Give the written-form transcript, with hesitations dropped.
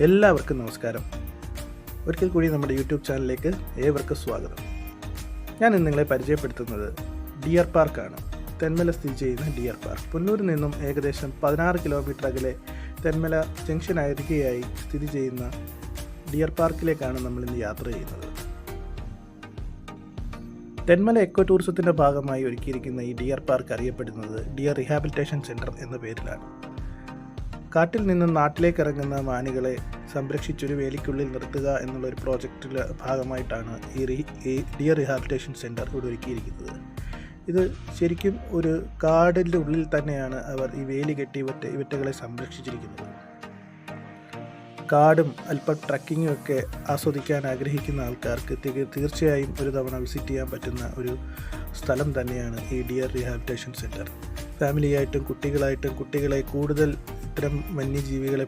എല്ലാവർക്കും നമസ്കാരം. ഒരിക്കൽ കൂടി നമ്മുടെ യൂട്യൂബ് ചാനലിലേക്ക് ഏവർക്കും സ്വാഗതം. ഞാൻ ഇന്ന് നിങ്ങളെ പരിചയപ്പെടുത്തുന്നത് ഡിയർ പാർക്കാണ്. തെന്മല സ്ഥിതി ചെയ്യുന്ന ഡിയർ പാർക്ക്. പുന്നൂരിൽ നിന്നും ഏകദേശം 16 കിലോമീറ്റർ അകലെ തെന്മല ജംഗ്ഷൻ അരികെയായി സ്ഥിതി ചെയ്യുന്ന ഡിയർ പാർക്കിലേക്കാണ് നമ്മൾ ഇന്ന് യാത്ര ചെയ്യുന്നത്. തെന്മല എക്കോ ടൂറിസത്തിൻ്റെ ഭാഗമായി ഒരുക്കിയിരിക്കുന്ന ഈ ഡിയർ പാർക്ക് അറിയപ്പെടുന്നത് ഡിയർ റീഹാബിലിറ്റേഷൻ സെൻറ്റർ എന്ന പേരിലാണ്. കാട്ടിൽ നിന്നും നാട്ടിലേക്ക് ഇറങ്ങുന്ന മാനുകളെ സംരക്ഷിച്ചൊരു വേലിക്കുള്ളിൽ നിർത്തുക എന്നുള്ളൊരു പ്രോജക്റ്റിൻ്റെ ഭാഗമായിട്ടാണ് ഈ ഡിയർ റീഹാബിലിറ്റേഷൻ സെൻറ്റർ ഇവിടെ ഒരുക്കിയിരിക്കുന്നത്. ഇത് ശരിക്കും ഒരു കാടിൻ്റെ ഉള്ളിൽ തന്നെയാണ് അവർ ഈ വേലി കെട്ടി ഇവറ്റകളെ സംരക്ഷിച്ചിരിക്കുന്നത്. കാടും അല്പം ട്രക്കിങ്ങും ഒക്കെ ആസ്വദിക്കാൻ ആഗ്രഹിക്കുന്ന ആൾക്കാർക്ക് തീർച്ചയായും ഒരു തവണ വിസിറ്റ് ചെയ്യാൻ പറ്റുന്ന ഒരു സ്ഥലം തന്നെയാണ് ഈ ഡിയർ റീഹാബിലിറ്റേഷൻ സെൻറ്റർ. ഫാമിലിയായിട്ടും കുട്ടികളായിട്ടും കുട്ടികളെ കൂടുതൽ ഇത്തരം വന്യജീവികളെ